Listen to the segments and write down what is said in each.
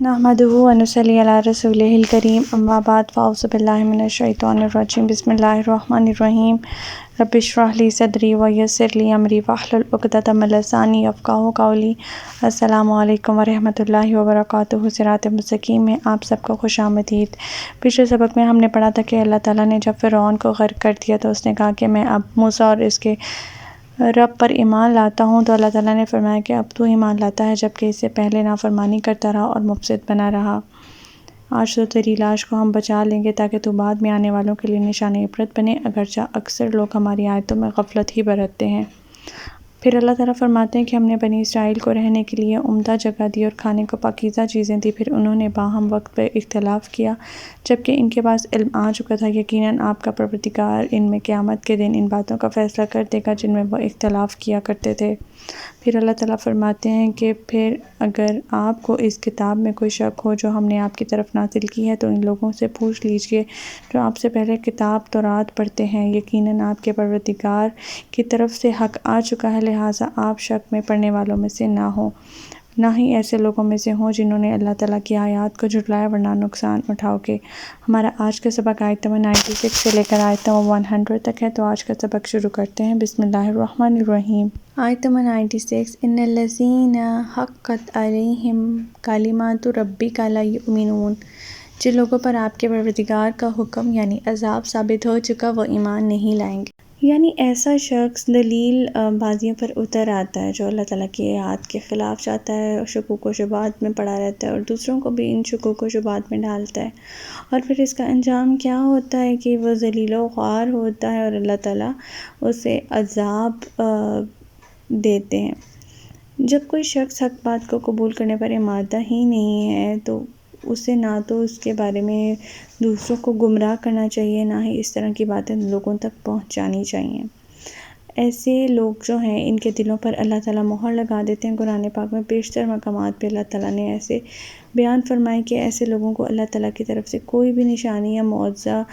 نحمدہ و نصلی علی رسولہ الکریم اما بعد فاعوذ باللہ من الشیطان الرجیم بسم اللہ الرحمن الرحیم رب اشرح لی صدری ویسر لی امری واحلل عقدۃ من لسانی یفقہوا قولی۔ السلام علیکم ورحمۃ اللہ وبرکاتہ۔ صراط مستقیم میں آپ سب کو خوش آمدید۔ پچھلے سبق میں ہم نے پڑھا تھا کہ اللہ تعالیٰ نے جب فرعون کو غرق کر دیا تو اس نے کہا کہ میں اب موسیٰ اور اس کے رب پر ایمان لاتا ہوں، تو اللہ تعالیٰ نے فرمایا کہ اب تو ایمان لاتا ہے جبکہ اس سے پہلے نافرمانی کرتا رہا اور مفسد بنا رہا۔ آج تو تیری لاش کو ہم بچا لیں گے تاکہ تو بعد میں آنے والوں کے لیے نشان عبرت بنے، اگرچہ اکثر لوگ ہماری آیتوں میں غفلت ہی برتتے ہیں۔ پھر اللہ تعالیٰ فرماتے ہیں کہ ہم نے بنی اسرائیل کو رہنے کے لیے عمدہ جگہ دی اور کھانے کو پاکیزہ چیزیں دی، پھر انہوں نے باہم وقت پہ اختلاف کیا جبکہ ان کے پاس علم آ چکا تھا۔ یقیناً آپ کا پروردگار ان میں قیامت کے دن ان باتوں کا فیصلہ کر دے گا جن میں وہ اختلاف کیا کرتے تھے۔ پھر اللہ تعالیٰ فرماتے ہیں کہ پھر اگر آپ کو اس کتاب میں کوئی شک ہو جو ہم نے آپ کی طرف نازل کی ہے تو ان لوگوں سے پوچھ لیجئے جو آپ سے پہلے کتاب تورات پڑھتے ہیں، یقیناً آپ کے پروردگار کی طرف سے حق آ چکا ہے، لہٰذا آپ شک میں پڑنے والوں میں سے نہ ہوں، نہ ہی ایسے لوگوں میں سے ہوں جنہوں نے اللہ تعالیٰ کی آیات کو جھٹلایا، ورنہ نقصان اٹھاؤ گے۔ ہمارا آج کا سبق آیت نمبر 96 سے لے کر آیت نمبر 100 تک ہے، تو آج کا سبق شروع کرتے ہیں۔ بسم اللہ الرحمن الرحیم۔ آیت نمبر 96۔ ان الذین حقت علیہم کلمات ربک لا یؤمنون، جن لوگوں پر آپ کے پروردگار کا حکم یعنی عذاب ثابت ہو چکا وہ ایمان نہیں لائیں گے۔ یعنی ایسا شخص دلیل بازیوں پر اتر آتا ہے جو اللہ تعالیٰ کی آیات کے خلاف جاتا ہے اور شکوک و شبہات میں پڑا رہتا ہے اور دوسروں کو بھی ان شکوک و شبہات میں ڈالتا ہے، اور پھر اس کا انجام کیا ہوتا ہے کہ وہ ذلیل و خوار ہوتا ہے اور اللہ تعالیٰ اسے عذاب دیتے ہیں۔ جب کوئی شخص حق بات کو قبول کرنے پر آمادہ ہی نہیں ہے تو اسے نہ تو اس کے بارے میں دوسروں کو گمراہ کرنا چاہیے، نہ ہی اس طرح کی باتیں لوگوں تک پہنچانی چاہیے۔ ایسے لوگ جو ہیں ان کے دلوں پر اللہ تعالیٰ مہر لگا دیتے ہیں۔ قرآن پاک میں بیشتر مقامات پہ اللہ تعالیٰ نے ایسے بیان فرمائے کہ ایسے لوگوں کو اللہ تعالیٰ کی طرف سے کوئی بھی نشانی یا معجزہ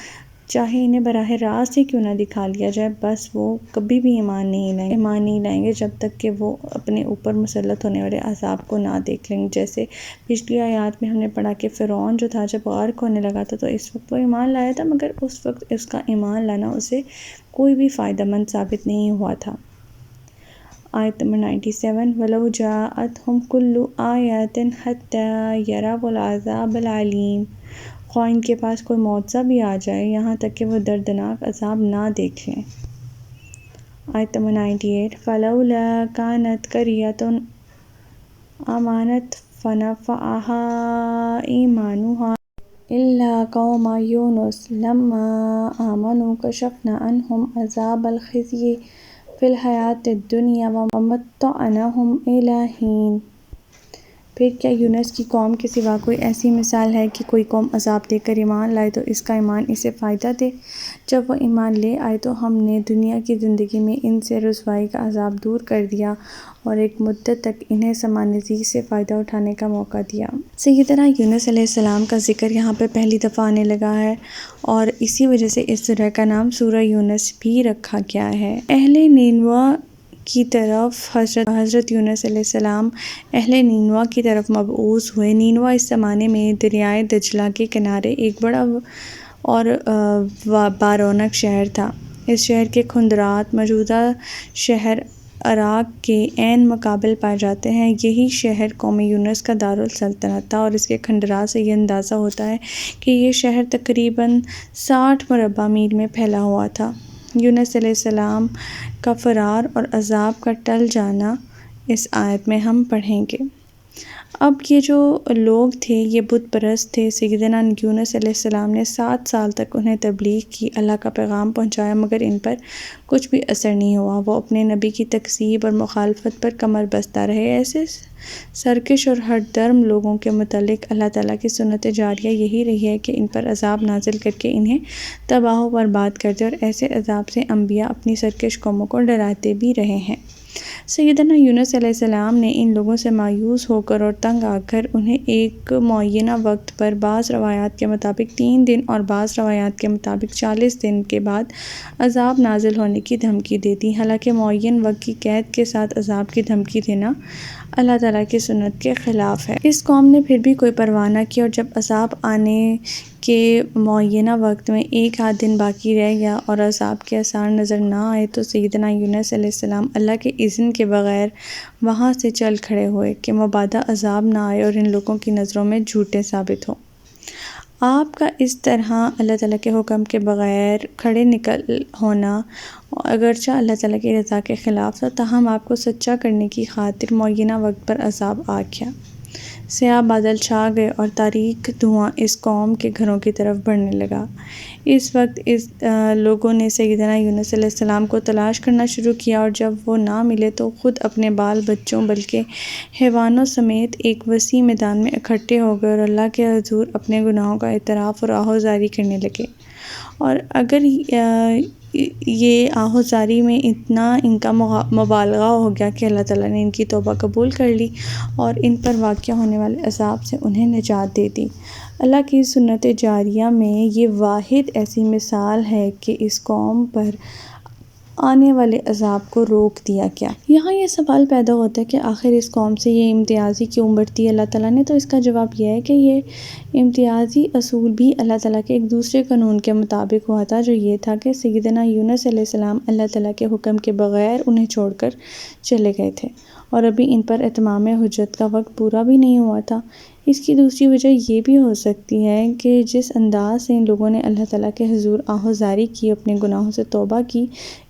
چاہے انہیں براہ راست ہی کیوں نہ دکھا لیا جائے، بس وہ کبھی بھی ایمان نہیں لائیں گے جب تک کہ وہ اپنے اوپر مسلط ہونے والے عذاب کو نہ دیکھ لیں گے۔ جیسے پچھلی آیات میں ہم نے پڑھا کہ فرعون جو تھا جب غرق ہونے لگا تھا تو اس وقت وہ ایمان لایا تھا، مگر اس وقت اس کا ایمان لانا اسے کوئی بھی فائدہ مند ثابت نہیں ہوا تھا۔ آیت نمبر 97۔ وَلَوْ جَاءَتْهُمْ كُلُّ آیَةٍ حَتَّى يَرَوْا الْعَذَابَ الْعَلِيمَ، خواہ ان کے پاس کوئی معجزہ بھی آ جائے یہاں تک کہ وہ دردناک عذاب نہ دیکھ لیں۔ آیت نمبر 98۔ فَلَوْلَا كَانَتْ قَرْيَةٌ آمَنَتْ فَنَفَعَهَا إِيمَانُهَا إِلَّا قَوْمَ يُونُسَ لَمَّا آمَنُوا كَشَفْنَا عَنْهُمْ عَذَابَ الْخِزْيِ فِي الْحَيَاةِ الدُّنْيَا وَمَتَّعْنَاهُمْ إِلَىٰ حِینٍ۔ پھر کیا یونس کی قوم کے سوا کوئی ایسی مثال ہے کہ کوئی قوم عذاب دے کر ایمان لائے تو اس کا ایمان اسے فائدہ دے؟ جب وہ ایمان لے آئے تو ہم نے دنیا کی زندگی میں ان سے رسوائی کا عذاب دور کر دیا اور ایک مدت تک انہیں سامان نزیع سے فائدہ اٹھانے کا موقع دیا۔ سیدنا یونس علیہ السلام کا ذکر یہاں پہ پہلی دفعہ آنے لگا ہے اور اسی وجہ سے اس سورہ کا نام سورہ یونس بھی رکھا گیا ہے۔ اہل نینوا کی طرف حضرت یونس علیہ السلام اہل نینوا کی طرف مبعوث ہوئے۔ نینوا اس زمانے میں دریائے دجلہ کے کنارے ایک بڑا اور بارونق شہر تھا۔ اس شہر کے کھندرات موجودہ شہر عراق کے عین مقابل پائے جاتے ہیں۔ یہی شہر قوم یونس کا دارالسلطنت تھا اور اس کے کھنڈرات سے یہ اندازہ ہوتا ہے کہ یہ شہر تقریباً 60 مربع میل میں پھیلا ہوا تھا۔ یونس علیہ السلام کا فرار اور عذاب کا ٹل جانا اس آیت میں ہم پڑھیں گے۔ اب یہ جو لوگ تھے یہ بت پرست تھے۔ سیدنا یونس علیہ السلام نے 7 سال تک انہیں تبلیغ کی، اللہ کا پیغام پہنچایا، مگر ان پر کچھ بھی اثر نہیں ہوا۔ وہ اپنے نبی کی تکذیب اور مخالفت پر کمر بستہ رہے۔ ایسے سرکش اور ہٹ درم لوگوں کے متعلق اللہ تعالیٰ کی سنت جاریہ یہی رہی ہے کہ ان پر عذاب نازل کر کے انہیں تباہ و برباد کر دے، اور ایسے عذاب سے انبیاء اپنی سرکش قوموں کو ڈراتے بھی رہے ہیں۔ سیدنا یونس علیہ السلام نے ان لوگوں سے مایوس ہو کر اور تنگ آ کر انہیں ایک معینہ وقت پر، بعض روایات کے مطابق 3 دن اور بعض روایات کے مطابق 40 دن کے بعد عذاب نازل ہونے کی دھمکی دے دی۔ حالانکہ معین وقت کی قید کے ساتھ عذاب کی دھمکی دینا اللہ تعالیٰ کی سنت کے خلاف ہے۔ اس قوم نے پھر بھی کوئی پرواہ نہ کی، اور جب عذاب آنے کے معینہ وقت میں 1 آدھ دن باقی رہ گیا اور عذاب کے آثار نظر نہ آئے تو سیدنا یونس علیہ السلام اللہ کے اذن کے بغیر وہاں سے چل کھڑے ہوئے کہ مبادا عذاب نہ آئے اور ان لوگوں کی نظروں میں جھوٹے ثابت ہوں۔ آپ کا اس طرح اللہ تعالیٰ کے حکم کے بغیر کھڑے نکل ہونا اگرچہ اللہ تعالیٰ کی رضا کے خلاف تھا، تاہم آپ کو سچا کرنے کی خاطر معینہ وقت پر عذاب آ گیا۔ سیاہ بادل چھا گئے اور تاریک دھواں اس قوم کے گھروں کی طرف بڑھنے لگا۔ اس وقت لوگوں نے سیدنا یونس علیہ السلام کو تلاش کرنا شروع کیا، اور جب وہ نہ ملے تو خود اپنے بال بچوں بلکہ حیوانوں سمیت ایک وسیع میدان میں اکٹھے ہو گئے اور اللہ کے حضور اپنے گناہوں کا اعتراف اور آہوزاری کرنے لگے۔ اور اگر یہ آہوزاری میں اتنا ان کا مبالغہ ہو گیا کہ اللہ تعالیٰ نے ان کی توبہ قبول کر لی اور ان پر واقع ہونے والے عذاب سے انہیں نجات دے دی۔ اللہ کی سنت جاریہ میں یہ واحد ایسی مثال ہے کہ اس قوم پر آنے والے عذاب کو روک دیا گیا۔ یہاں یہ سوال پیدا ہوتا ہے کہ آخر اس قوم سے یہ امتیازی کیوں برتی اللہ تعالیٰ نے؟ تو اس کا جواب یہ ہے کہ یہ امتیازی اصول بھی اللہ تعالیٰ کے ایک دوسرے قانون کے مطابق ہوا تھا، جو یہ تھا کہ سیدنا یونس علیہ السلام اللہ تعالیٰ کے حکم کے بغیر انہیں چھوڑ کر چلے گئے تھے، اور ابھی ان پر اتمام حجت کا وقت پورا بھی نہیں ہوا تھا۔ اس کی دوسری وجہ یہ بھی ہو سکتی ہے کہ جس انداز سے ان لوگوں نے اللہ تعالیٰ کے حضور آہوزاری کی، اپنے گناہوں سے توبہ کی،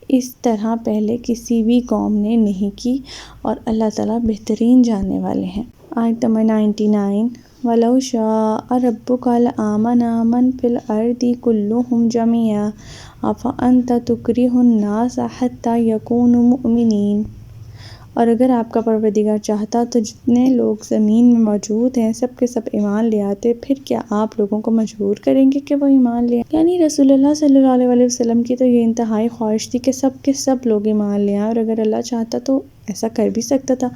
اس طرح پہلے کسی بھی قوم نے نہیں کی، اور اللہ تعالیٰ بہترین جاننے والے ہیں۔ آیت نمبر 99 وَلَوْ شَاءَ رَبُّكَ لَآمَنَ مَنْ فِي الْأَرْضِ كُلُّهُمْ جَمِيعًا أَفَأَنْتَ تُكْرِهُ النَّاسَ حَتَّى يَكُونُوا مُؤْمِنِينَ۔ اور اگر آپ کا پروردگار چاہتا تو جتنے لوگ زمین میں موجود ہیں سب کے سب ایمان لے آتے، پھر کیا آپ لوگوں کو مجبور کریں گے کہ وہ ایمان لے آئیں؟ یعنی رسول اللہ صلی اللہ علیہ وسلم کی تو یہ انتہائی خواہش تھی کہ سب کے سب لوگ ایمان لے آئیں، اور اگر اللہ چاہتا تو ایسا کر بھی سکتا تھا،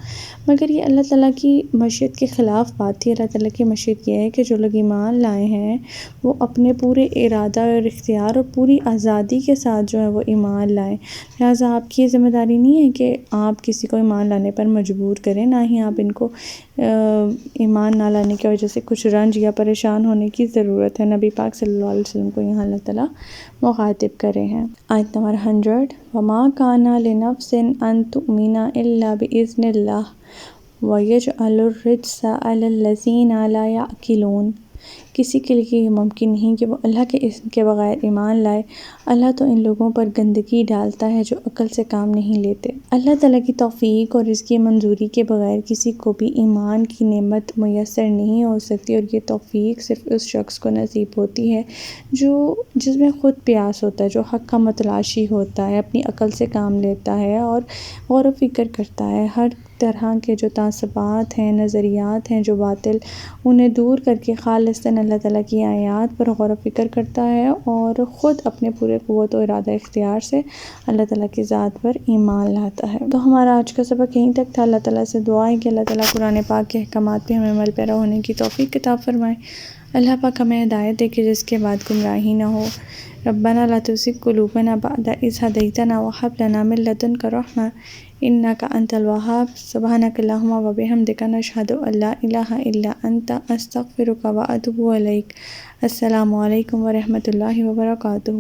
مگر یہ اللہ تعالیٰ کی مشیت کے خلاف بات تھی۔ اللہ تعالیٰ کی مشیت یہ ہے کہ جو لوگ ایمان لائے ہیں وہ اپنے پورے ارادہ اور اختیار اور پوری آزادی کے ساتھ جو ہے وہ ایمان لائیں۔ لہٰذا آپ کی یہ ذمہ داری نہیں ہے کہ آپ کسی کو ایمان لانے پر مجبور کریں، نہ ہی آپ ان کو ایمان نہ لانے کی وجہ سے کچھ رنج یا پریشان ہونے کی ضرورت ہے۔ نبی پاک صلی اللہ علیہ وسلم کو یہاں اللہ تعالیٰ مخاطب کرے ہیں۔ آیت نمبر 100 وَمَا كَانَ لِنَفْسٍ أَن تُؤْمِنَ إِلَّا بِإِذْنِ اللَّهِ وَيَجْعَلُ الرِّجْسَ عَلَى الَّذِينَ لَا يَعْقِلُونَ۔ کسی کے لیے یہ ممکن نہیں کہ وہ اللہ کے اذن کے بغیر ایمان لائے۔ اللہ تو ان لوگوں پر گندگی ڈالتا ہے جو عقل سے کام نہیں لیتے۔ اللہ تعالیٰ کی توفیق اور اس کی منظوری کے بغیر کسی کو بھی ایمان کی نعمت میسر نہیں ہو سکتی، اور یہ توفیق صرف اس شخص کو نصیب ہوتی ہے جس میں خود پیاس ہوتا ہے، جو حق کا متلاشی ہوتا ہے، اپنی عقل سے کام لیتا ہے اور غور و فکر کرتا ہے، ہر طرح کے جو تعصبات ہیں، نظریات ہیں جو باطل، انہیں دور کر کے خالصاً اللہ تعالیٰ کی آیات پر غور و فکر کرتا ہے اور خود اپنے پورے قوت و ارادہ اختیار سے اللہ تعالیٰ کی ذات پر ایمان لاتا ہے۔ تو ہمارا آج کا سبق یہیں تک تھا۔ اللہ تعالیٰ سے دعا ہے کہ اللہ تعالیٰ قرآن پاک کے احکامات پہ ہمیں عمل پیرا ہونے کی توفیق عطا فرمائے۔ اللہ پاک ہمیں ہدایت دے کہ جس کے بعد گمراہی نہ ہو۔ ربنا لا تزغ قلوبنا بعد إذ هديتنا وهب لنا من لدنك رحمة إنك أنت الوهاب۔ سبحانك اللهم وبحمدك نشهد أن لا إله إلا أنت أستغفرك وأتوب إليك۔ السلام علیکم ورحمۃ اللہ وبرکاتہ۔